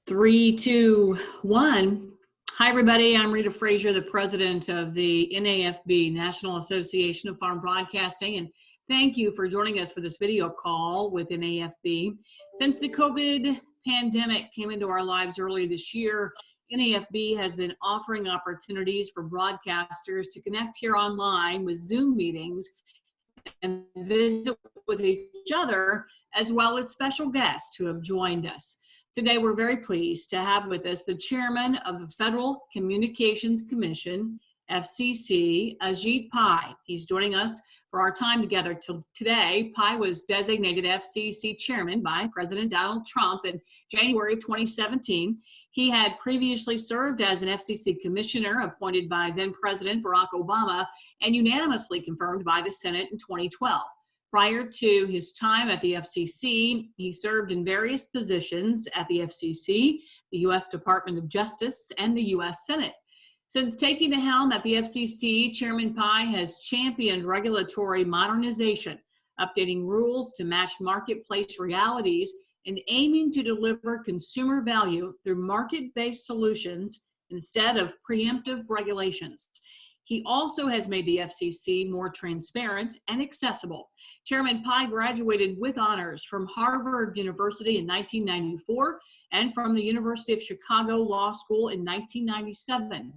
Three, two, one. Hi, everybody. I'm Rita Frazier, the president of the NAFB, National Association of Farm Broadcasting, and thank you for joining us for this video call with NAFB. Since the COVID pandemic came into our lives early this year, NAFB has been offering opportunities for broadcasters to connect here online with Zoom meetings and visit with each other, as well as special guests who have joined us. Today, we're very pleased to have with us the chairman of the Federal Communications Commission, FCC, Ajit Pai. He's joining us for our time together today. Pai was designated FCC chairman by President Donald Trump in January of 2017. He had previously served as an FCC commissioner appointed by then President Barack Obama and unanimously confirmed by the Senate in 2012. Prior to his time at the FCC, he served in various positions at the FCC, the U.S. Department of Justice, and the U.S. Senate. Since taking the helm at the FCC, Chairman Pai has championed regulatory modernization, updating rules to match marketplace realities, and aiming to deliver consumer value through market-based solutions instead of preemptive regulations. He also has made the FCC more transparent and accessible. Chairman Pai graduated with honors from Harvard University in 1994 and from the University of Chicago Law School in 1997.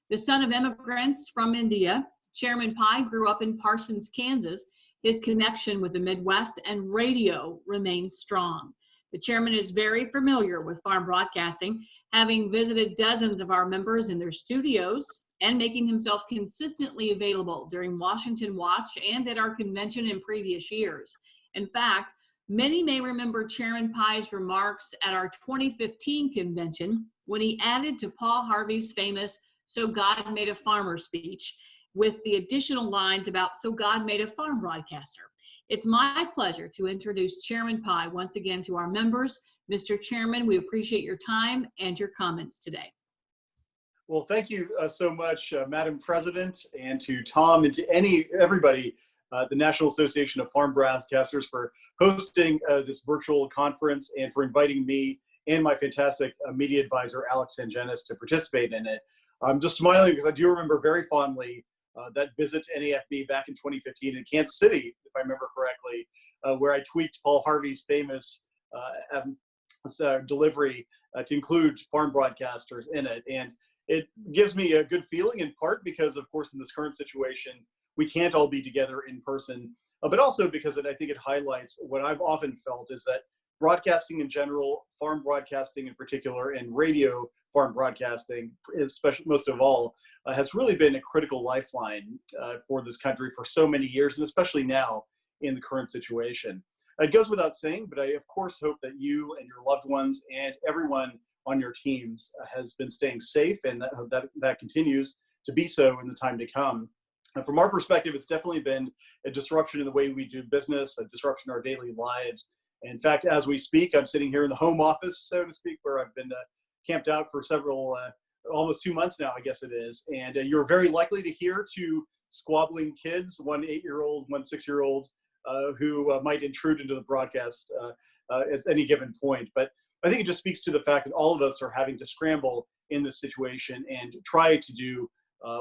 The son of immigrants from India, Chairman Pai grew up in Parsons, Kansas. His connection with the Midwest and radio remains strong. The chairman is very familiar with farm broadcasting, having visited dozens of our members in their studios and making himself consistently available during Washington Watch and at our convention in previous years. In fact, many may remember Chairman Pai's remarks at our 2015 convention when he added to Paul Harvey's famous "So God Made a Farmer" speech with the additional lines about "So God Made a Farm Broadcaster." It's my pleasure to introduce Chairman Pai once again to our members. Mr. Chairman, we appreciate your time and your comments today. Well, thank you so much, Madam President, and to Tom and to everybody, the National Association of Farm Broadcasters, for hosting this virtual conference and for inviting me and my fantastic media advisor, Alex Sangenis, to participate in it. I'm just smiling because I do remember very fondly that visit to NAFB back in 2015 in Kansas City, if I remember correctly, where I tweaked Paul Harvey's famous delivery to include farm broadcasters in it. And it gives me a good feeling, in part because, of course, in this current situation, we can't all be together in person, but also because I think it highlights what I've often felt is that broadcasting in general, farm broadcasting in particular, and radio farm broadcasting, especially most of all, has really been a critical lifeline for this country for so many years, and especially now in the current situation. It goes without saying, but I, of course, hope that you and your loved ones and everyone on your teams has been staying safe, and that continues to be so in the time to come. And from our perspective, it's definitely been a disruption in the way we do business, a disruption in our daily lives. In fact, as we speak, I'm sitting here in the home office, so to speak, where I've been camped out for several, almost 2 months now, I guess it is. And you're very likely to hear two squabbling kids, one 8-year-old, one 6-year-old, who might intrude into the broadcast at any given point. But I think it just speaks to the fact that all of us are having to scramble in this situation and try to do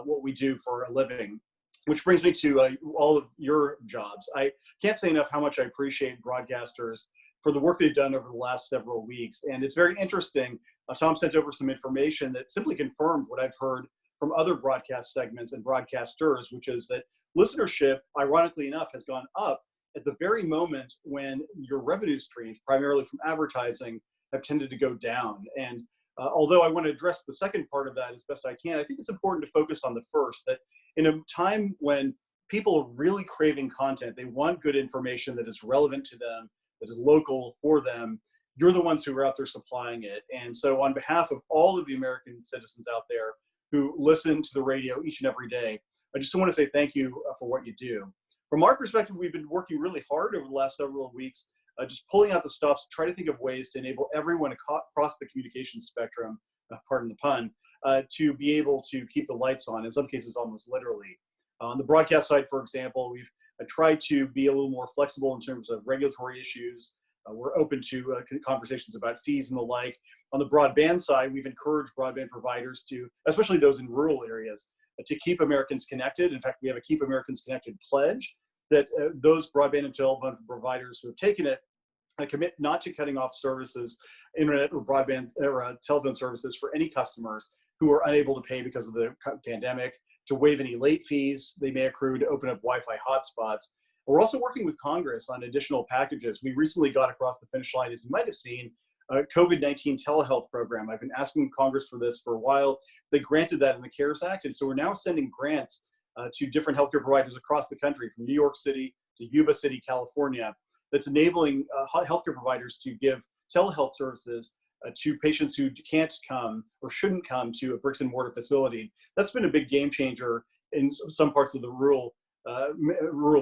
what we do for a living, which brings me to all of your jobs. I can't say enough how much I appreciate broadcasters for the work they've done over the last several weeks. And it's very interesting. Tom sent over some information that simply confirmed what I've heard from other broadcast segments and broadcasters, which is that listenership, ironically enough, has gone up at the very moment when your revenue streams, primarily from advertising, have tended to go down. And although I want to address the second part of that as best I can, I think it's important to focus on the first, that in a time when people are really craving content, they want good information that is relevant to them, that is local for them, you're the ones who are out there supplying it. And so on behalf of all of the American citizens out there who listen to the radio each and every day, I just want to say thank you for what you do. From our perspective, we've been working really hard over the last several weeks, just pulling out the stops to try to think of ways to enable everyone across the communication spectrum, pardon the pun, to be able to keep the lights on, in some cases almost literally. On the broadcast side, for example, we've tried to be a little more flexible in terms of regulatory issues, we're open to conversations about fees and the like. On the broadband side, we've encouraged broadband providers to, especially those in rural areas, to keep Americans connected. In fact, we have a Keep Americans Connected pledge that those broadband and telephone providers who have taken it commit not to cutting off services, internet or broadband or telephone services for any customers who are unable to pay because of the pandemic, to waive any late fees they may accrue, to open up Wi-Fi hotspots. We're also working with Congress on additional packages. We recently got across the finish line, as you might have seen, a COVID-19 telehealth program. I've been asking Congress for this for a while. They granted that in the CARES Act, and so we're now sending grants to different healthcare providers across the country, from New York City to Yuba City, California, that's enabling healthcare providers to give telehealth services to patients who can't come or shouldn't come to a bricks and mortar facility. That's been a big game changer in some parts of the rural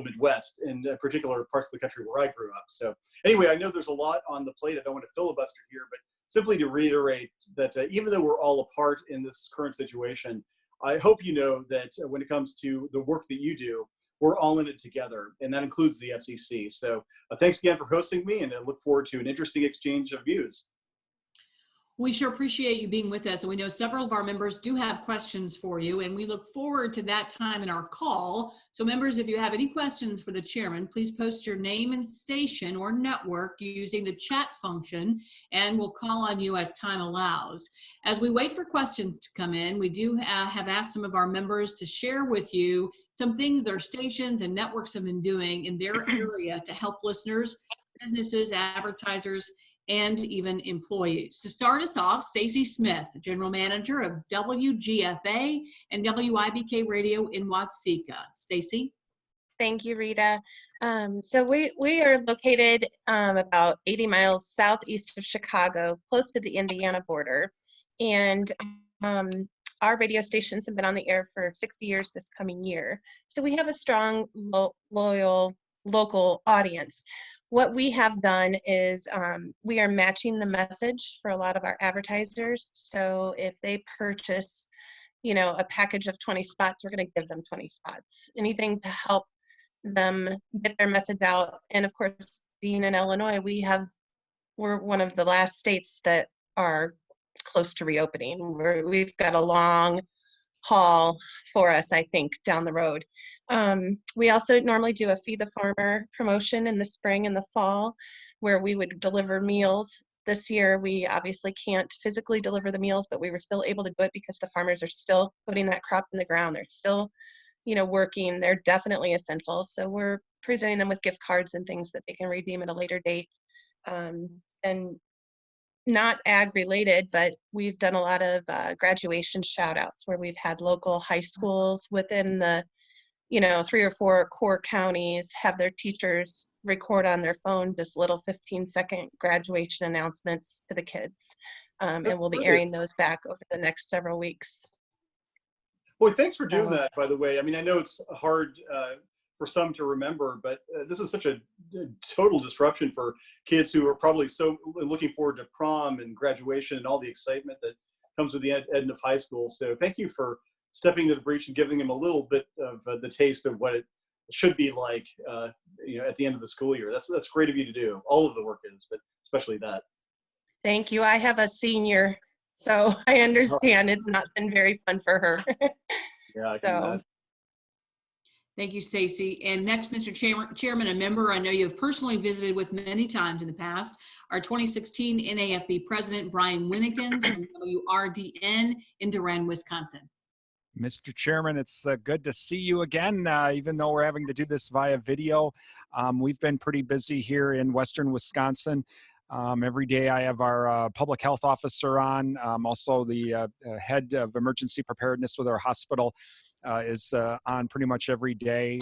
Midwest, in particular parts of the country where I grew up. So anyway, I know there's a lot on the plate. I don't want to filibuster here, but simply to reiterate that even though we're all apart in this current situation, I hope you know that when it comes to the work that you do, we're all in it together, and that includes the FCC. So thanks again for hosting me, and I look forward to an interesting exchange of views. We sure appreciate you being with us, and we know several of our members do have questions for you, and we look forward to that time in our call. So members, if you have any questions for the chairman, please post your name and station or network using the chat function, and we'll call on you as time allows. As we wait for questions to come in, we do have asked some of our members to share with you some things their stations and networks have been doing in their area to help listeners, businesses, advertisers, and even employees. To start us off, Stacy Smith, General Manager of WGFA and WIBK Radio in Watseka. Stacy? Thank you, Rita. So we are located about 80 miles southeast of Chicago, close to the Indiana border. And our radio stations have been on the air for 60 years this coming year. So we have a strong, loyal, local audience. What we have done is we are matching the message for a lot of our advertisers. So if they purchase, a package of 20 spots, we're going to give them 20 spots. Anything to help them get their message out. And of course, being in Illinois, we're one of the last states that are close to reopening. We've got a long haul for us, I think, down the road. We also normally do a Feed the Farmer promotion in the spring and the fall, where we would deliver meals. This year, we obviously can't physically deliver the meals, but we were still able to do it because the farmers are still putting that crop in the ground. They're still, working. They're definitely essential. So we're presenting them with gift cards and things that they can redeem at a later date. And not ag related, but we've done a lot of graduation shout outs where we've had local high schools within the 3 or 4 core counties have their teachers record on their phone just little 15-second graduation announcements to the kids. And we'll be airing those back over the next several weeks. Well, thanks for doing that, by the way. I mean, I know it's hard for some to remember, but this is such a total disruption for kids who are probably so looking forward to prom and graduation and all the excitement that comes with the end of high school. So thank you for stepping into the breach and giving them a little bit of the taste of what it should be like, at the end of the school year. That's great of you to do. All of the work is, but especially that. Thank you. I have a senior, so I understand it's not been very fun for her. Yeah, I can imagine. Thank you, Stacy. And next, Mr. Chairman, a member I know you have personally visited with many times in the past, our 2016 NAFB President, Brian Winnekins from WRDN in Durand, Wisconsin. Mr. Chairman, it's good to see you again, even though we're having to do this via video. We've been pretty busy here in Western Wisconsin. Every day I have our public health officer on, also the head of emergency preparedness with our hospital is on pretty much every day,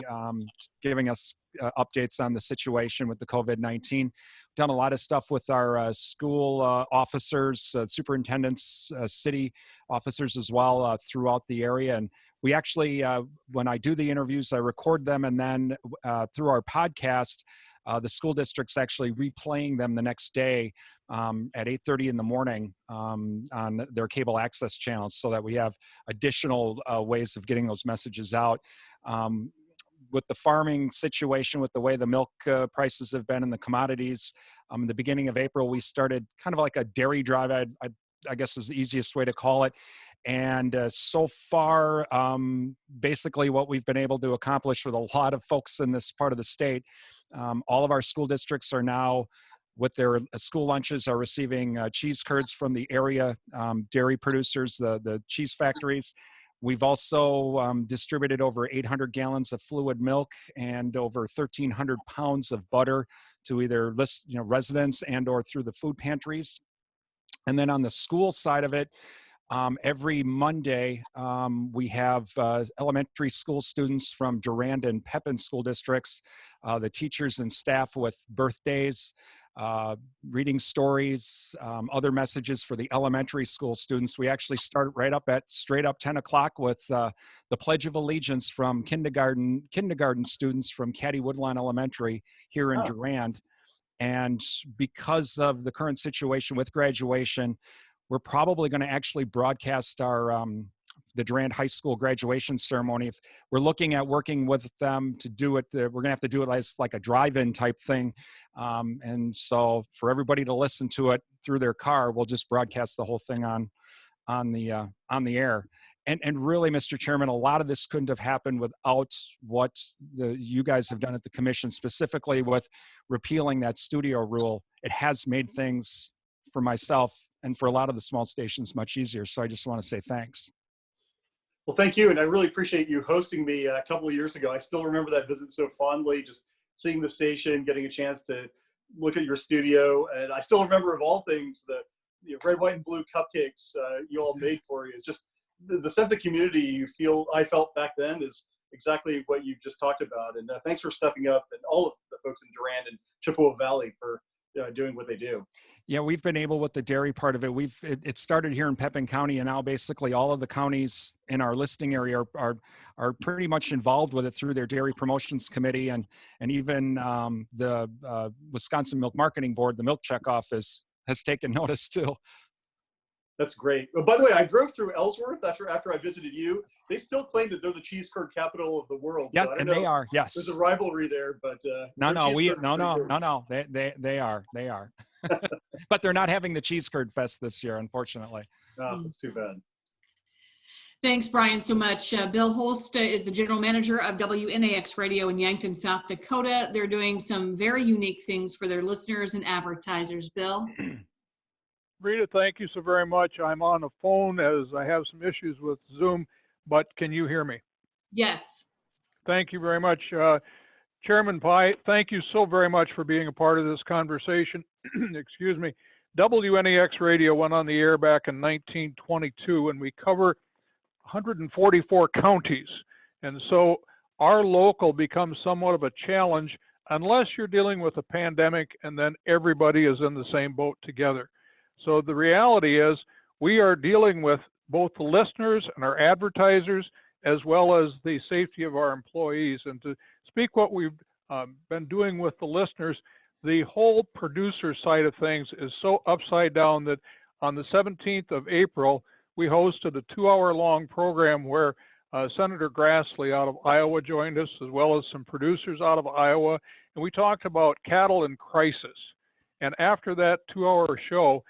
giving us updates on the situation with the COVID-19. Done a lot of stuff with our school officers, superintendents, city officers as well throughout the area. And we actually, when I do the interviews, I record them, and then through our podcast, the school district's actually replaying them the next day at 8:30 in the morning on their cable access channels, so that we have additional ways of getting those messages out. with the farming situation, with the way the milk prices have been and the commodities, the beginning of April, we started kind of like a dairy drive, I guess is the easiest way to call it. And so far, basically what we've been able to accomplish with a lot of folks in this part of the state, all of our school districts are now, with their school lunches, are receiving cheese curds from the area dairy producers, the cheese factories. We've also distributed over 800 gallons of fluid milk and over 1,300 pounds of butter to either residents and or through the food pantries. And then on the school side of it, every Monday, we have elementary school students from Durand and Pepin school districts, the teachers and staff with birthdays, reading stories, other messages for the elementary school students. We actually start right up at straight up 10 o'clock with the Pledge of Allegiance from kindergarten students from Caddy Woodlawn Elementary here in Durand. And because of the current situation with graduation, we're probably going to actually broadcast our the Durand High School graduation ceremony. If we're looking at working with them to do it, we're going to have to do it as like a drive-in type thing. And so for everybody to listen to it through their car, we'll just broadcast the whole thing on the air. And really, Mr. Chairman, a lot of this couldn't have happened without what you guys have done at the commission, specifically with repealing that studio rule. It has made things for myself and for a lot of the small stations much easier. So I just want to say thanks. Well, thank you. And I really appreciate you hosting me a couple of years ago. I still remember that visit so fondly, just seeing the station, getting a chance to look at your studio. And I still remember, of all things, the red, white, and blue cupcakes you all made for you. It's just the sense of community I felt back then is exactly what you just talked about. And thanks for stepping up, and all of the folks in Durand and Chippewa Valley for doing what they do. Yeah, we've been able with the dairy part of it. It started here in Pepin County, and now basically all of the counties in our listing area are pretty much involved with it through their dairy promotions committee, and even the Wisconsin Milk Marketing Board, the milk checkoff, has taken notice too. That's great. Oh, by the way, I drove through Ellsworth after I visited you. They still claim that they're the cheese curd capital of the world. Yes, so I don't and know, they are. Yes, there's a rivalry there, but no. They are. But they're not having the cheese curd fest this year, unfortunately. Oh, that's too bad. Thanks, Brian, so much. Bill Holst is the general manager of WNAX Radio in Yankton, South Dakota. They're doing some very unique things for their listeners and advertisers. Bill? Rita, thank you so very much. I'm on the phone as I have some issues with Zoom, but can you hear me? Yes. Thank you very much. Chairman Pai, thank you so very much for being a part of this conversation. Excuse me. WNAX Radio went on the air back in 1922, and we cover 144 counties. And so our local becomes somewhat of a challenge unless you're dealing with a pandemic and then everybody is in the same boat together. So the reality is we are dealing with both the listeners and our advertisers, as well as the safety of our employees. And to speak what we've been doing with the listeners, the whole producer side of things is so upside down that on the 17th of April, we hosted a 2-hour-long program where Senator Grassley out of Iowa joined us, as well as some producers out of Iowa, and we talked about cattle in crisis. And after that 2-hour show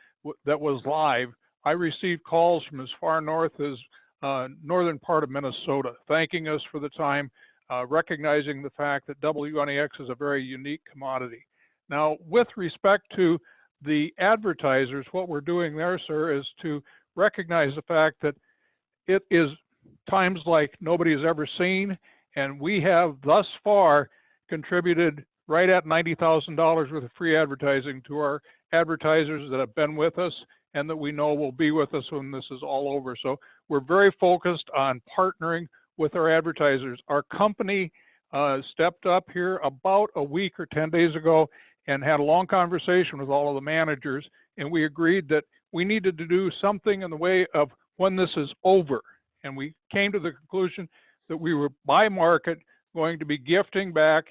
that was live, I received calls from as far north as northern part of Minnesota, thanking us for the time, recognizing the fact that WNAX is a very unique commodity. Now, with respect to the advertisers, what we're doing there, sir, is to recognize the fact that it is times like nobody has ever seen, and we have thus far contributed right at $90,000 worth of free advertising to our advertisers that have been with us and that we know will be with us when this is all over. So we're very focused on partnering with our advertisers. Our company stepped up here about a week or 10 days ago and had a long conversation with all of the managers, and we agreed that we needed to do something in the way of when this is over. And we came to the conclusion that we were, by market, going to be gifting back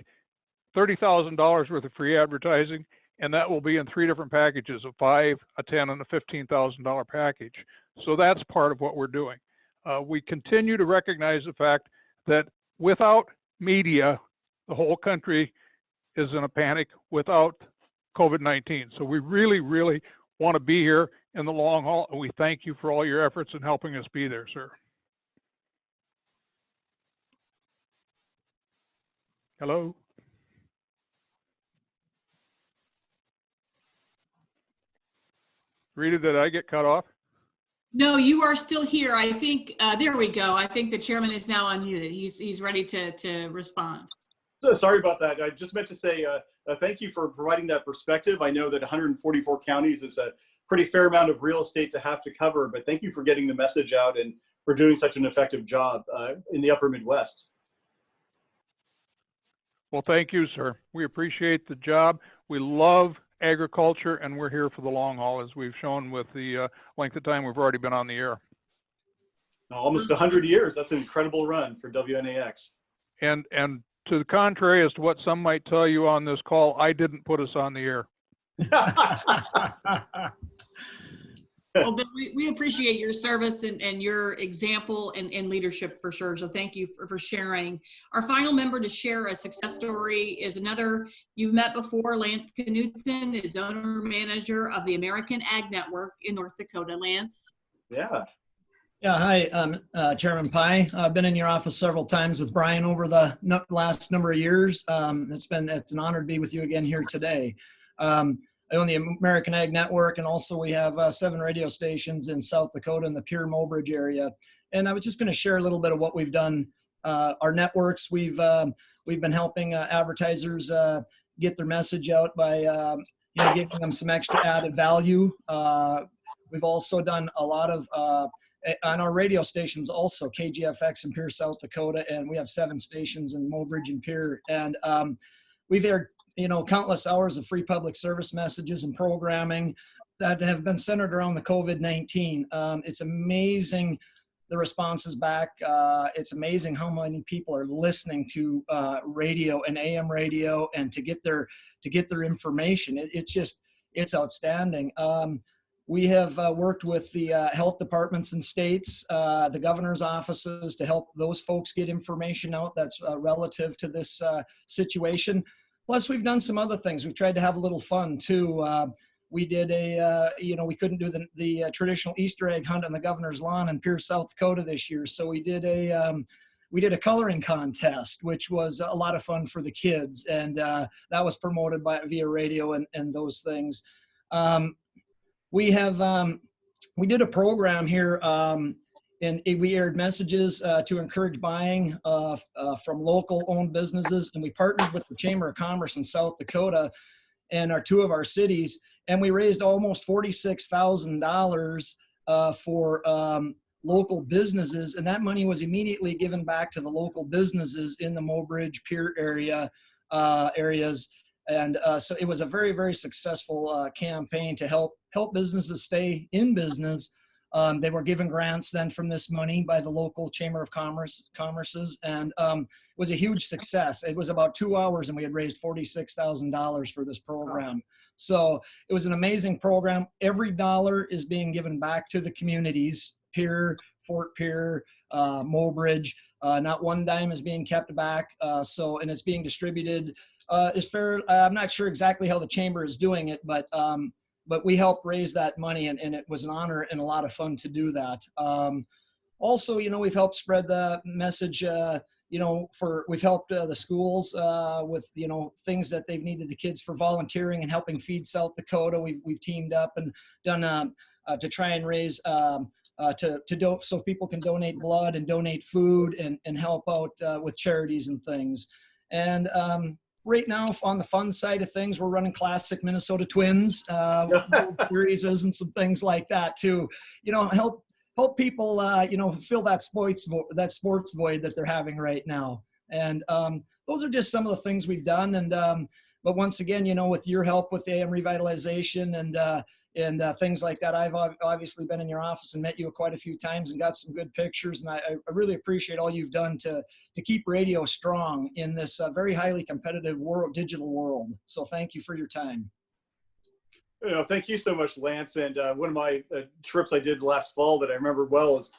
$30,000 worth of free advertising, and that will be in 3 different packages, a $5,000, a $10,000, and a $15,000 package. So that's part of what we're doing. We continue to recognize the fact that without media, the whole country is in a panic without COVID-19. So we really, really want to be here in the long haul, and we thank you for all your efforts in helping us be there, sir. Hello? Rita, did I get cut off? No, you are still here. I think, there we go. I think the chairman is now unmuted. He's ready to respond. So sorry about that. I just meant to say thank you for providing that perspective. I know that 144 counties is a pretty fair amount of real estate to have to cover, but thank you for getting the message out and for doing such an effective job in the upper Midwest. Well, thank you, sir. We appreciate the job. We love agriculture, and we're here for the long haul, as we've shown with the length of time we've already been on the air. Almost 100 years. That's an incredible run for WNAX. And to the contrary as to what some might tell you on this call, I didn't put us on the air. Well, Bill, we appreciate your service and your example and leadership for sure. So thank you for sharing. Our final member to share a success story is another you've met before. Lance Knutson is owner manager of the American Ag Network in North Dakota. Lance. Yeah. Yeah, hi, Chairman Pai. I've been in your office several times with Brian over the last number of years. It's an honor to be with you again here today. I own the American Ag Network, and also we have 7 radio stations in South Dakota in the Pierre Mobridge area. And I was just going to share a little bit of what we've done. Our networks, we've been helping advertisers get their message out by giving them some extra added value. We've also done a lot of on our radio stations, also KGFX in Pierre, South Dakota, and we have 7 stations in Mobridge and Pierre. And we've aired countless hours of free public service messages and programming that have been centered around the COVID-19. It's amazing the responses back. It's amazing how many people are listening to radio and AM radio and to get their information. It's outstanding. We have worked with the health departments in states, the governor's offices, to help those folks get information out that's relative to this situation. Plus, we've done some other things. We've tried to have a little fun too. We did we couldn't do the traditional Easter egg hunt on the governor's lawn in Pierce, South Dakota this year. So we did a coloring contest, which was a lot of fun for the kids. And that was promoted via radio and those things. We did a program here, and we aired messages to encourage buying from local owned businesses. And we partnered with the Chamber of Commerce in South Dakota and 2 of our cities. And we raised almost $46,000 for local businesses. And that money was immediately given back to the local businesses in the Mobridge, Pierre areas. And so it was a very, very successful campaign to help businesses stay in business. They were given grants then from this money by the local Chamber of Commerces, and it was a huge success. It was about 2 hours, and we had raised $46,000 for this program. So it was an amazing program. Every dollar is being given back to the communities, Pierre, Fort Pierre, Mobridge. Not one dime is being kept back. And it's being distributed. Is fair. I'm not sure exactly how the chamber is doing it, but we helped raise that money, and it was an honor and a lot of fun to do that. Also, we've helped spread the message. We've helped the schools with things that they've needed the kids for volunteering and helping feed South Dakota. We've teamed up and done to try and raise so people can donate blood and donate food and help out with charities and things. And right now, on the fun side of things, we're running classic Minnesota Twins series and some things like that too. Help people fill that sports void that they're having right now. And those are just some of the things we've done. And but once again, with your help with AM revitalization and things like that, I've obviously been in your office and met you quite a few times and got some good pictures. And I really appreciate all you've done to keep radio strong in this very highly competitive digital world. So thank you for your time. Thank you so much, Lance. And one of my trips I did last fall that I remember well is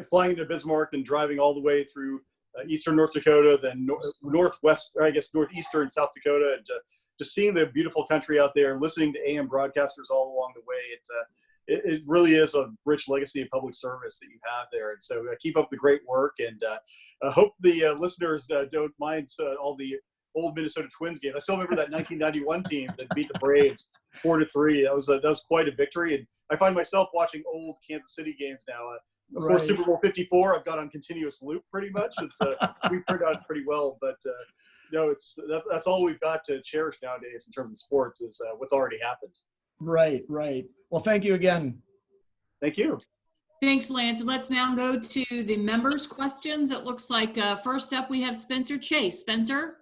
flying into Bismarck and driving all the way through eastern North Dakota, then northwest, or I guess northeastern South Dakota, and just seeing the beautiful country out there, listening to AM broadcasters all along the way. It really is a rich legacy of public service that you have there. And so keep up the great work, and I hope the listeners don't mind all the old Minnesota Twins games. I still remember that 1991 team that beat the Braves 4-3. That was quite a victory. And I find myself watching old Kansas City games now. Of course, Super Bowl 54, I've got on continuous loop pretty much. We turned out pretty well, but no, that's all we've got to cherish nowadays in terms of sports is what's already happened. Right. Well, thank you again. Thank you. Thanks, Lance. Let's now go to the members' questions. It looks like first up we have Spencer Chase. Spencer?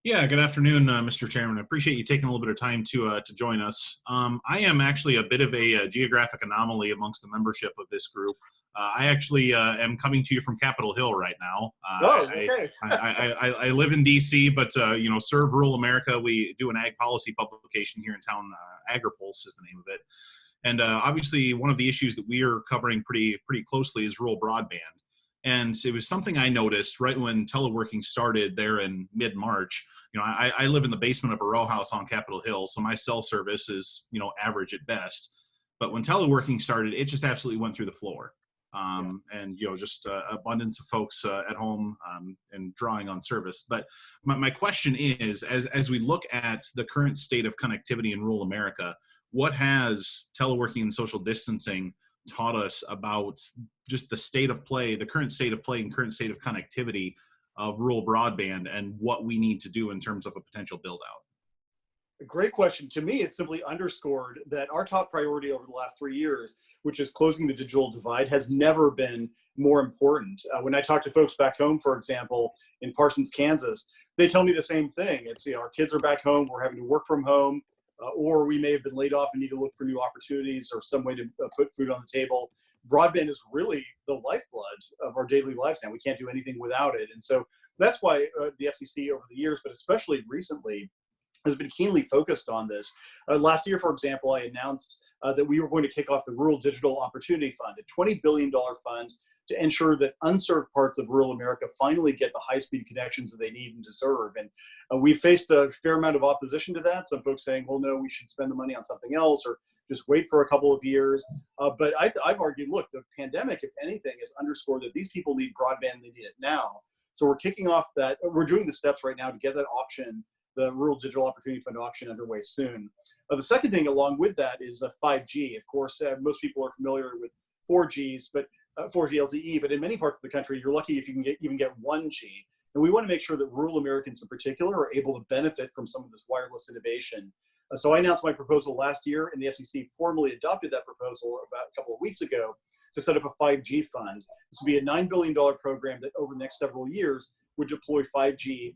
Yeah, good afternoon, Mr. Chairman. I appreciate you taking a little bit of time to join us. I am actually a bit of a geographic anomaly amongst the membership of this group. I actually am coming to you from Capitol Hill right now. Okay. I live in D.C., but serve rural America. We do an ag policy publication here in town. AgriPulse is the name of it. And obviously, one of the issues that we are covering pretty closely is rural broadband. And it was something I noticed right when teleworking started there in mid-March. I live in the basement of a row house on Capitol Hill, so my cell service is, average at best. But when teleworking started, it just absolutely went through the floor. And, just abundance of folks at home and drawing on service. But my question is, as we look at the current state of connectivity in rural America, what has teleworking and social distancing taught us about just the state of play, the current state of play and current state of connectivity of rural broadband, and what we need to do in terms of a potential build out? A great question. To me, it simply underscored that our top priority over the last 3 years, which is closing the digital divide, has never been more important. When I talk to folks back home, for example, in Parsons, Kansas, they tell me the same thing. It's, our kids are back home, we're having to work from home, or we may have been laid off and need to look for new opportunities or some way to put food on the table. Broadband is really the lifeblood of our daily lives now. We can't do anything without it. And so that's why the FCC over the years, but especially recently, has been keenly focused on this. Last year, for example, I announced that we were going to kick off the Rural Digital Opportunity Fund, a $20 billion fund to ensure that unserved parts of rural America finally get the high-speed connections that they need and deserve. And we faced a fair amount of opposition to that. Some folks saying, well, no, we should spend the money on something else or just wait for a couple of years. But I've argued, look, the pandemic, if anything, has underscored that these people need broadband, they need it now. So we're kicking off that. We're doing the steps right now to get that auction, the Rural Digital Opportunity Fund auction, underway soon. The second thing along with that is 5G. Of course, most people are familiar with 4Gs, but 4G LTE, but in many parts of the country, you're lucky if you can even get 1G. And we want to make sure that rural Americans in particular are able to benefit from some of this wireless innovation. So I announced my proposal last year, and the FCC formally adopted that proposal about a couple of weeks ago to set up a 5G fund. This will be a $9 billion program that over the next several years would deploy 5G,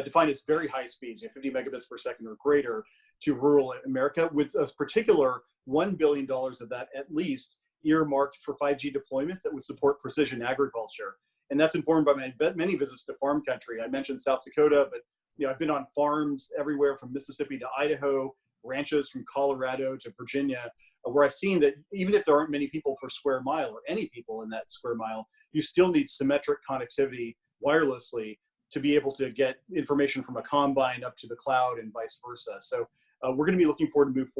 defined as very high speeds, 50 megabits per second or greater, to rural America, with a particular $1 billion of that at least earmarked for 5G deployments that would support precision agriculture. And that's informed by my many visits to farm country. I mentioned South Dakota, but I've been on farms everywhere from Mississippi to Idaho, ranches from Colorado to Virginia, where I've seen that even if there aren't many people per square mile or any people in that square mile, you still need symmetric connectivity wirelessly to be able to get information from a combine up to the cloud and vice versa. So we're going to be looking forward to move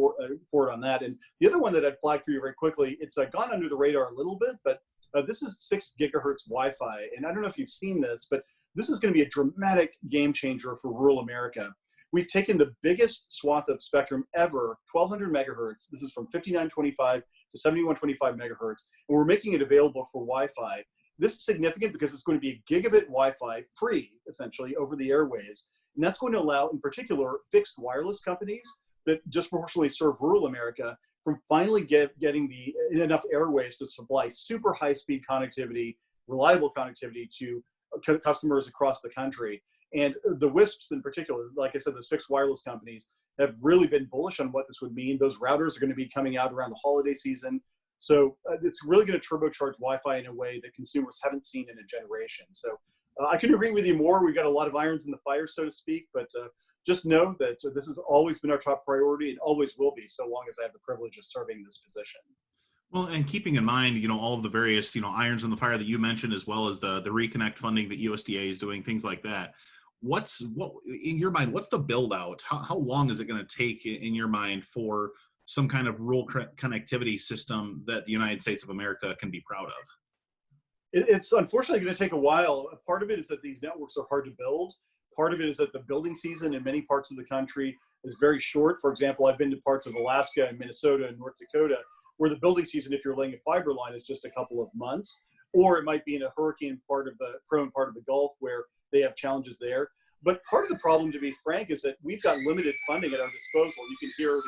forward on that. And the other one that I'd flag for you very quickly, it's gone under the radar a little bit, but this is 6 gigahertz Wi-Fi. And I don't know if you've seen this, but this is going to be a dramatic game changer for rural America. We've taken the biggest swath of spectrum ever, 1200 megahertz. This is from 5925 to 7125 megahertz, and we're making it available for Wi-Fi. This is significant because it's going to be a gigabit Wi-Fi free, essentially, over the airwaves. And that's going to allow, in particular, fixed wireless companies that disproportionately serve rural America from finally getting enough airwaves to supply super high-speed connectivity, reliable connectivity to customers across the country. And the WISPs in particular, like I said, those fixed wireless companies have really been bullish on what this would mean. Those routers are going to be coming out around the holiday season. So it's really going to turbocharge Wi-Fi in a way that consumers haven't seen in a generation. So I couldn't agree with you more. We've got a lot of irons in the fire, so to speak, but just know that this has always been our top priority and always will be so long as I have the privilege of serving this position. Well, and keeping in mind, all of the various, irons in the fire that you mentioned, as well as the reconnect funding that USDA is doing, things like that. What in your mind, what's the build out? How long is it going to take in your mind for some kind of rural connectivity system that the United States of America can be proud of? It's unfortunately going to take a while. Part of it is that these networks are hard to build. Part of it is that the building season in many parts of the country is very short. For example, I've been to parts of Alaska and Minnesota and North Dakota where the building season, if you're laying a fiber line, is just a couple of months. Or it might be in a hurricane prone part of the Gulf where they have challenges there. But part of the problem, to be frank, is that we've got limited funding at our disposal. You can hear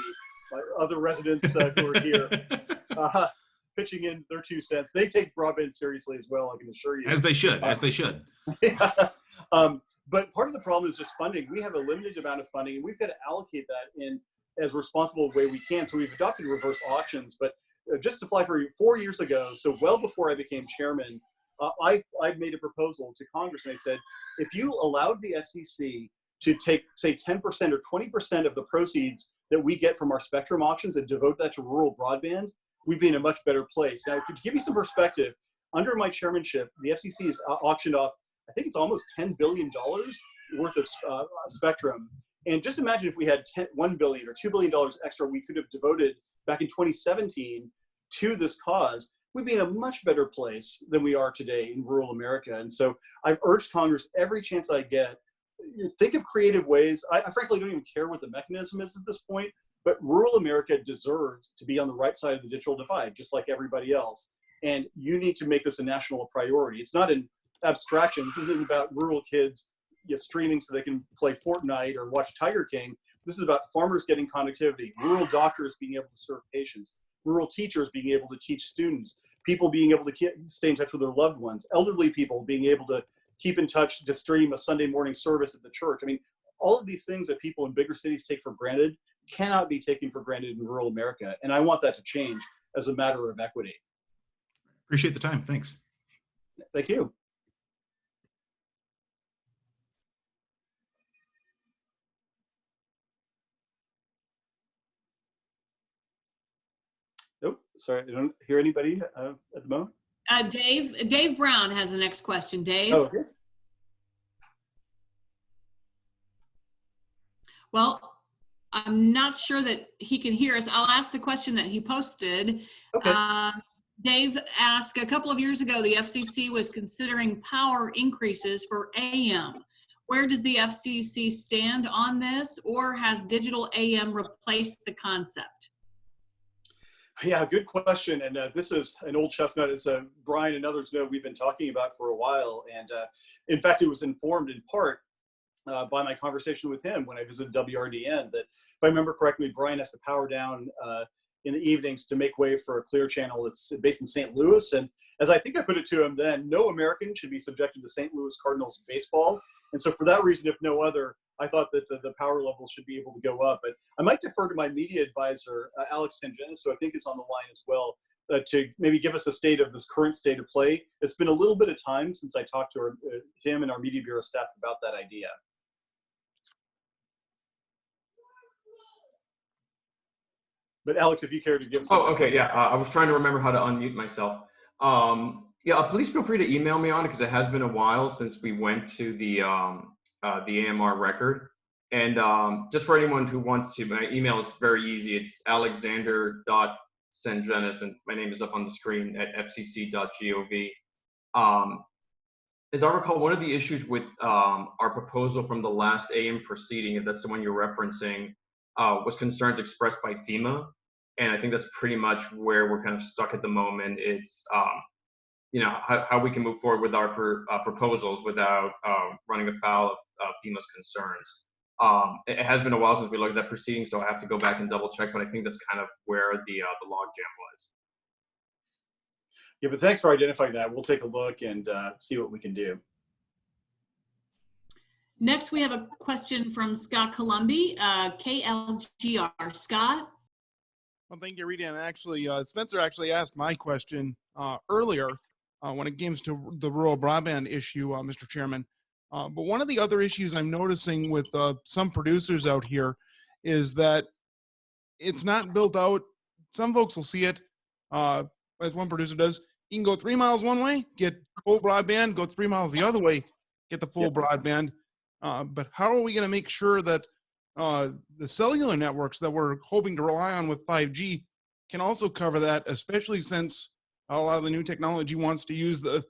the other residents who are here pitching in their 2 cents. They take broadband seriously as well, I can assure you. As they should, as they should. Yeah. But part of the problem is just funding. We have a limited amount of funding, and we've got to allocate that in as responsible a way we can. So we've adopted reverse auctions. But just to fly for you, 4 years ago, so well before I became chairman, I made a proposal to Congress, and I said, if you allowed the FCC to take, say, 10% or 20% of the proceeds that we get from our spectrum auctions and devote that to rural broadband, we'd be in a much better place. Now, to give you some perspective, under my chairmanship, the FCC has auctioned off, I think it's almost $10 billion worth of spectrum. And just imagine if we had $1 billion or $2 billion extra we could have devoted back in 2017 to this cause, we'd be in a much better place than we are today in rural America. And so I've urged Congress every chance I get, think of creative ways. I frankly don't even care what the mechanism is at this point, but rural America deserves to be on the right side of the digital divide, just like everybody else. And you need to make this a national priority. It's not an abstraction. This isn't about rural kids streaming so they can play Fortnite or watch Tiger King. This is about farmers getting connectivity, rural doctors being able to serve patients, rural teachers being able to teach students, people being able to stay in touch with their loved ones, elderly people being able to keep in touch to stream a Sunday morning service at the church. I mean, all of these things that people in bigger cities take for granted cannot be taken for granted in rural America. And I want that to change as a matter of equity. Appreciate the time. Thanks. Thank you. Nope, sorry, I don't hear anybody at the moment. Dave Brown has the next question. Dave? Oh, okay. Well, I'm not sure that he can hear us. I'll ask the question that he posted. Okay. Dave asked, a couple of years ago, the FCC was considering power increases for AM. Where does the FCC stand on this, or has digital AM replaced the concept? Yeah, good question. And this is an old chestnut, as Brian and others know we've been talking about for a while. And in fact, it was informed in part by my conversation with him when I visited WRDN, that if I remember correctly, Brian has to power down in the evenings to make way for a Clear Channel that's based in St. Louis. And as I think I put it to him then, no American should be subjected to St. Louis Cardinals baseball. And so for that reason, if no other, I thought that the power level should be able to go up. But I might defer to my media advisor, Alex Sangenis, who I think is on the line as well, to maybe give us a state of this current state of play. It's been a little bit of time since I talked to him and our media bureau staff about that idea. But Alex, if you care to give us. Oh, okay, yeah. I was trying to remember how to unmute myself. Yeah, please feel free to email me on it, because it has been a while since we went to the AMR record. And just for anyone who wants to, my email is very easy. It's alexander.sangenis, and my name is up on the screen, at fcc.gov. As I recall, one of the issues with our proposal from the last AM proceeding, if that's the one you're referencing, was concerns expressed by FEMA. And I think that's pretty much where we're kind of stuck at the moment. It's how we can move forward with our proposals without running afoul of FEMA's concerns. It has been a while since we looked at that proceeding, so I have to go back and double check, but I think that's kind of where the logjam was. Yeah, but thanks for identifying that. We'll take a look and see what we can do. Next, we have a question from Scott Columbi, KLGR. Scott? Well, thank you, Rita. And actually, Spencer actually asked my question earlier when it comes to the rural broadband issue, Mr. Chairman. But one of the other issues I'm noticing with some producers out here is that it's not built out. Some folks will see it, as one producer does, you can go 3 miles one way, get full broadband, go 3 miles the other way, get the full broadband. But how are we going to make sure that the cellular networks that we're hoping to rely on with 5G can also cover that, especially since a lot of the new technology wants to use the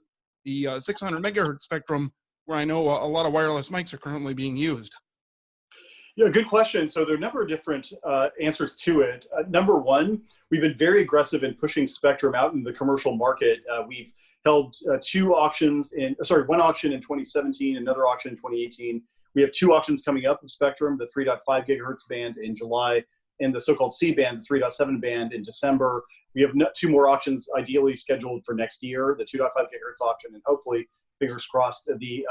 600 megahertz spectrum, where I know a lot of wireless mics are currently being used? Yeah, good question. So there are a number of different answers to it. Number one, we've been very aggressive in pushing spectrum out in the commercial market. We've held one auction in 2017, another auction in 2018. We have 2 auctions coming up of spectrum, the 3.5 gigahertz band in July and the so-called C band, the 3.7 band in December. We have 2 more auctions ideally scheduled for next year, the 2.5 gigahertz auction and hopefully, fingers crossed, the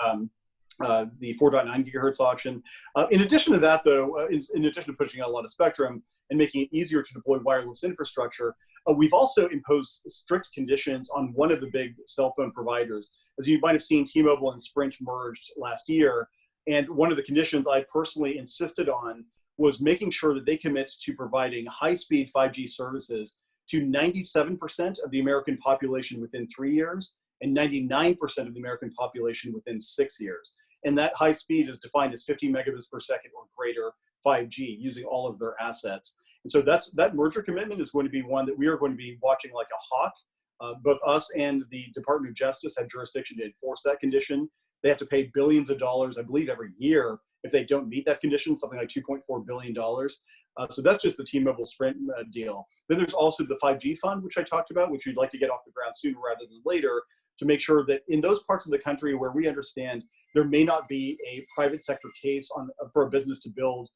4.9 gigahertz auction. In addition to that, though, in addition to pushing out a lot of spectrum and making it easier to deploy wireless infrastructure, we've also imposed strict conditions on one of the big cell phone providers. As you might have seen, T-Mobile and Sprint merged last year, and one of the conditions I personally insisted on was making sure that they commit to providing high-speed 5G services to 97% of the American population within 3 years and 99% of the American population within 6 years. And that high speed is defined as 50 megabits per second or greater 5G using all of their assets. And so that merger commitment is going to be one that we are going to be watching like a hawk. Both us and the Department of Justice have jurisdiction to enforce that condition. They have to pay billions of dollars, I believe, every year if they don't meet that condition, something like $2.4 billion. So that's just the T-Mobile Sprint deal. Then there's also the 5G fund, which I talked about, which we'd like to get off the ground sooner rather than later, to make sure that in those parts of the country where we understand there may not be a private sector case for a business to build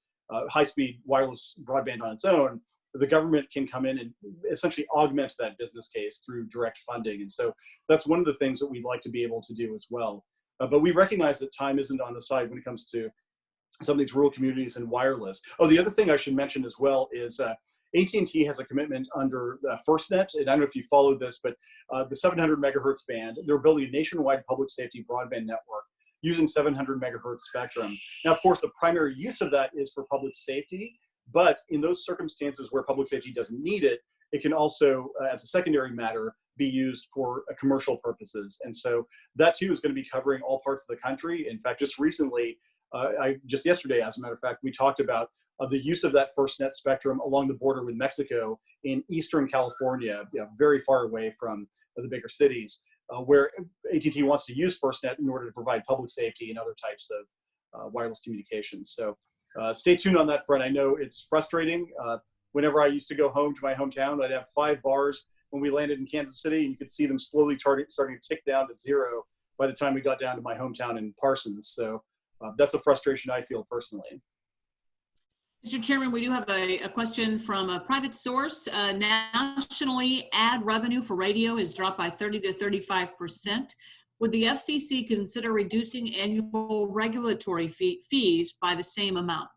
high-speed wireless broadband on its own, the government can come in and essentially augment that business case through direct funding. And so that's one of the things that we'd like to be able to do as well. But we recognize that time isn't on the side when it comes to some of these rural communities and wireless. Oh, the other thing I should mention as well is AT&T has a commitment under FirstNet, and I don't know if you followed this, but the 700 megahertz band, they're building a nationwide public safety broadband network using 700 megahertz spectrum. Now, of course, the primary use of that is for public safety, but in those circumstances where public safety doesn't need it, it can also, as a secondary matter, be used for commercial purposes. And so that too is going to be covering all parts of the country. In fact, just recently, just yesterday, as a matter of fact, we talked about the use of that FirstNet spectrum along the border with Mexico in Eastern California, very far away from the bigger cities, where AT&T wants to use FirstNet in order to provide public safety and other types of wireless communications. So stay tuned on that front. I know it's frustrating. Whenever I used to go home to my hometown, I'd have 5 bars when we landed in Kansas City, and you could see them slowly starting to tick down to 0 by the time we got down to my hometown in Parsons. So that's a frustration I feel personally. Mr. Chairman, we do have a question from a private source. Nationally, ad revenue for radio has dropped by 30 to 35%. Would the FCC consider reducing annual regulatory fees by the same amount?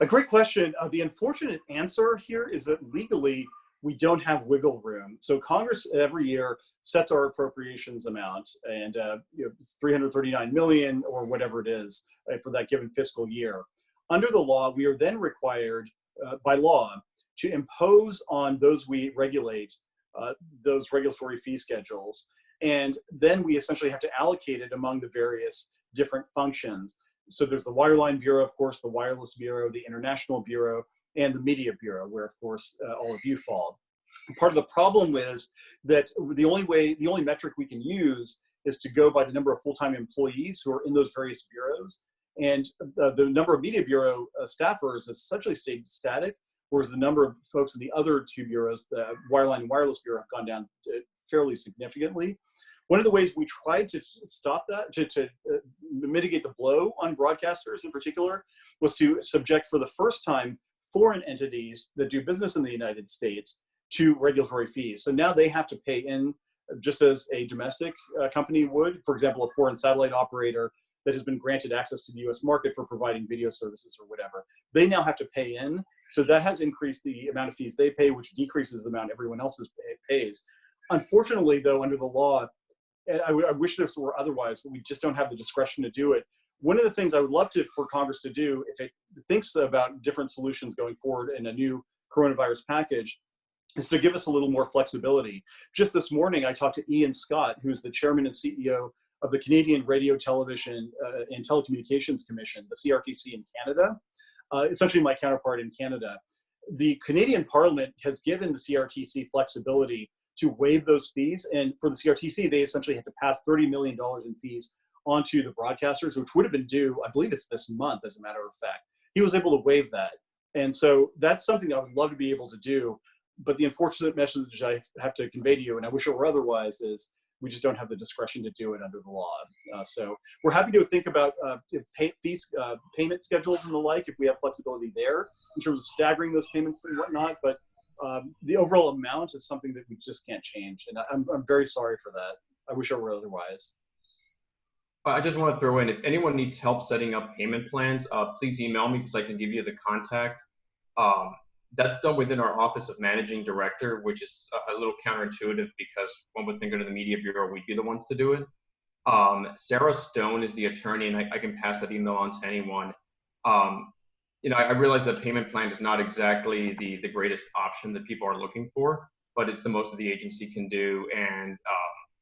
A great question. The unfortunate answer here is that legally, we don't have wiggle room. So Congress every year sets our appropriations amount, and it's $339 million or whatever it is for that given fiscal year. Under the law, we are then required by law to impose on those we regulate those regulatory fee schedules. And then we essentially have to allocate it among the various different functions. So there's the Wireline Bureau, of course, the Wireless Bureau, the International Bureau, and the Media Bureau, where, of course, all of you fall. Part of the problem is that the only metric we can use is to go by the number of full-time employees who are in those various bureaus. And the number of Media Bureau staffers has essentially stayed static, whereas the number of folks in the other 2 bureaus, the Wireline and Wireless Bureau, have gone down fairly significantly. One of the ways we tried to stop that, to mitigate the blow on broadcasters in particular, was to subject for the first time foreign entities that do business in the United States to regulatory fees. So now they have to pay in just as a domestic company would. For example, a foreign satellite operator that has been granted access to the US market for providing video services or whatever. They now have to pay in. So that has increased the amount of fees they pay, which decreases the amount everyone else pays. Unfortunately, though, under the law, and I wish this were otherwise, but we just don't have the discretion to do it. One of the things I would love for Congress to do, if it thinks about different solutions going forward in a new coronavirus package, is to give us a little more flexibility. Just this morning, I talked to Ian Scott, who's the chairman and CEO of the Canadian Radio, Television, and Telecommunications Commission, the CRTC in Canada, essentially my counterpart in Canada. The Canadian Parliament has given the CRTC flexibility to waive those fees. And for the CRTC, they essentially had to pass $30 million in fees onto the broadcasters, which would have been due, I believe it's this month, as a matter of fact. He was able to waive that. And so that's something I would love to be able to do. But the unfortunate message I have to convey to you, and I wish it were otherwise, is we just don't have the discretion to do it under the law. So we're happy to think about payment schedules and the like, if we have flexibility there in terms of staggering those payments and whatnot. But the overall amount is something that we just can't change. And I'm very sorry for that. I wish it were otherwise. I just want to throw in, if anyone needs help setting up payment plans, please email me because I can give you the contact. That's done within our Office of Managing Director, which is a little counterintuitive because one would think under the Media Bureau, we'd be the ones to do it. Sarah Stone is the attorney, and I can pass that email on to anyone. You know, I realize that payment plan is not exactly the greatest option that people are looking for, but it's the most that the agency can do. And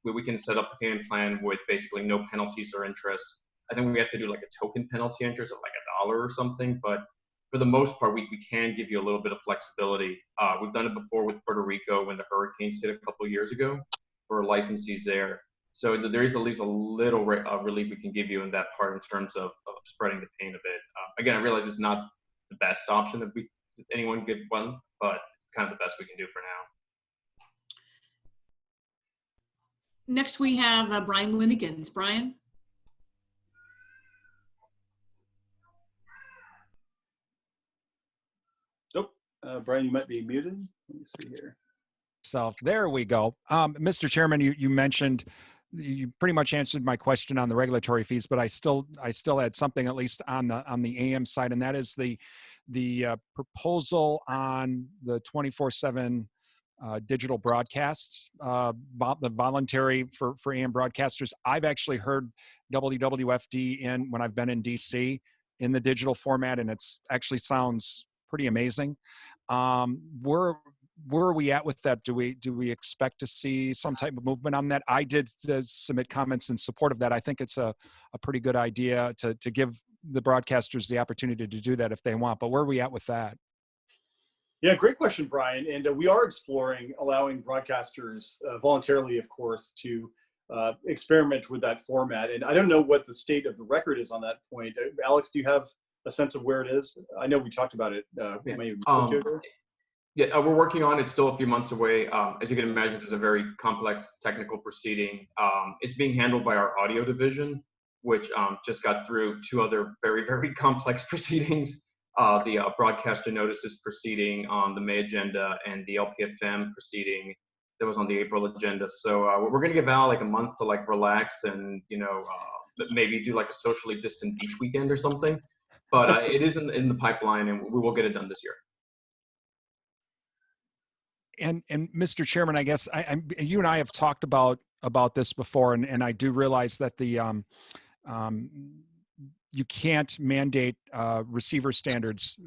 we can set up a payment plan with basically no penalties or interest. I think we have to do like a token penalty interest of like $1 or something, but for the most part, we can give you a little bit of flexibility. We've done it before with Puerto Rico when the hurricanes hit a couple of years ago for licensees there. So there is at least a little relief we can give you in that part in terms of spreading the pain a bit. Again, I realize it's not the best option that anyone could want, but it's kind of the best we can do for now. Next, we have Brian Winnikins. Brian? Brian, you might be muted. Let me see here. So there we go. Mr. Chairman, you mentioned, you pretty much answered my question on the regulatory fees, but I still had something at least on the AM side, and that is the proposal on the 24/7 digital broadcasts, the voluntary for AM broadcasters. I've actually heard WWFD when I've been in DC in the digital format, and it's actually sounds pretty amazing. Where are we at with that? Do we expect to see some type of movement on that? I did submit comments in support of that. I think it's a pretty good idea to give the broadcasters the opportunity to do that if they want. But where are we at with that? Yeah, great question, Brian. And we are exploring allowing broadcasters voluntarily, of course, to experiment with that format. And I don't know what the state of the record is on that point. Alex, do you have a sense of where it is? I know we talked about it. Yeah, we're working on it. It's still a few months away. As you can imagine, it's a very complex technical proceeding. It's being handled by our audio division, which just got through 2 other very, very complex proceedings. The broadcaster notices proceeding on the May agenda and the LPFM proceeding that was on the April agenda. So we're going to give Val like a month to like relax and, maybe do like a socially distant beach weekend or something. But it is in the pipeline, and we will get it done this year. And Mr. Chairman, I guess you and I have talked about this before, and I do realize that you can't mandate receiver standards